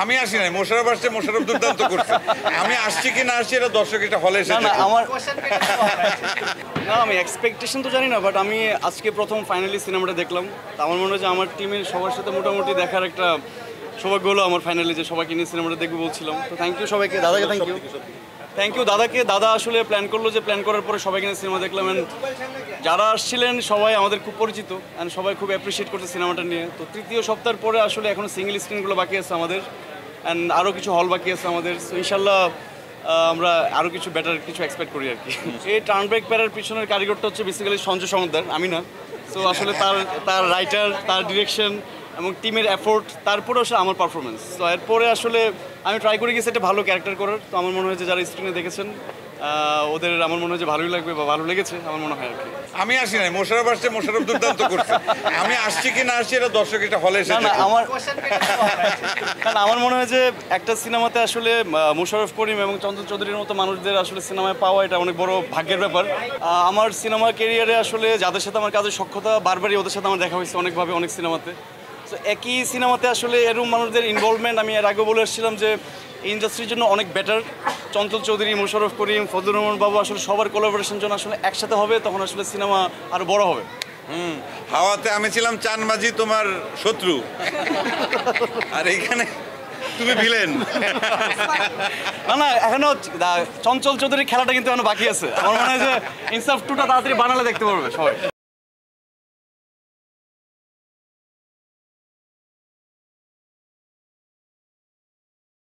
আমি আসি নাই, মোশাররফ আসছে, মোশাররফ দুর্দান্ত করছে। আমি আসছি কি না আসছি এটা দর্শক এটা হলে এসে না আমি এক্সপেকটেশন তো জানি না, বাট আমি আজকে প্রথম ফাইনালি সিনেমাটা দেখলাম। তো আমার মনে হয় যে আমার টিমের সবার সাথে মোটামুটি দেখার একটা সৌভাগ্য হলো আমার ফাইনালি, যে সবাইকে নিয়ে সিনেমাটা দেখবো বলছিলাম। তো থ্যাংক ইউ সবাইকে, দাদাকে থ্যাংক ইউ দাদাকে। দাদা আসলে প্ল্যান করলো, যে প্ল্যান করার পরে সবাইকে নিয়ে সিনেমা দেখলাম। অ্যান্ড যারা আসছিলেন সবাই আমাদের খুব পরিচিত, অ্যান্ড সবাই খুব অ্যাপ্রিসিয়েট করছে সিনেমাটা নিয়ে। তো তৃতীয় সপ্তাহের পরে আসলে এখনও সিঙ্গেল স্ক্রিনগুলো বাকি আছে আমাদের, অ্যান্ড আরও কিছু হল বাকি আছে আমাদের। সো ইনশাল্লাহ আমরা আরও কিছু বেটার কিছু এক্সপেক্ট করি আর কি। এই টার্নব্রেক প্যারার পিছনের কারিগরটা হচ্ছে বেসিক্যালি সঞ্জয় সমদ্দার, আমি না। সো আসলে তার রাইটার, তার ডিরেকশন এবং টিমের এফোর্ট, তারপরে আসলে আমার পারফরমেন্স। তো এরপরে আসলে আমি ট্রাই করে গেছি একটা ভালো ক্যারেক্টার করার। তো আমার মনে হয় যে যারা স্ক্রিনে দেখেছেন ওদের আমার মনে হয় যে ভালোই লাগবে বা ভালো লেগেছে আমার মনে হয় আর কি। আমি আসি নাই, মোশাররফ আসছে, মোশাররফ দুর্দান্ত করছে। আমি আসছি কি না আসছি এটা দর্শক এটা হলে এসে আমার মনে হয় যে একটা সিনেমাতে আসলে মোশাররফ করিম এবং চঞ্চল চৌধুরীর মতো মানুষদের আসলে সিনেমায় পাওয়া এটা অনেক বড় ভাগ্যের ব্যাপার। আমার সিনেমা ক্যারিয়ারে আসলে যাদের সাথে আমার কাজের সক্ষতা বারবারই ওদের সাথে আমার দেখা হয়েছে অনেকভাবে, অনেক সিনেমাতে। তো একই সিনেমাতে আসলে এরকম মানুষদের ইনভলভমেন্ট, আমি এর আগে বলে এসেছিলাম যে ইন্ডাস্ট্রির জন্য অনেক বেটার। চঞ্চল চৌধুরী, মোশাররফ করিম, ফজলুর রহমান বাবু আসলে সবার কোলাবোরেশন জন্য আসলে একসাথে হবে, তখন আসলে সিনেমা আরও বড় হবে। হাওয়াতে আমি ছিলাম চান মাঝি, তোমার শত্রু, আর এইখানে তুমি ভিলেন। না এখনো চঞ্চল চৌধুরীর খেলাটা কিন্তু এখনো বাকি আছে। আমার মনে হয় যে ইনসাফ 2টা তাড়াতাড়ি বানালে দেখতে পারবে সবাই।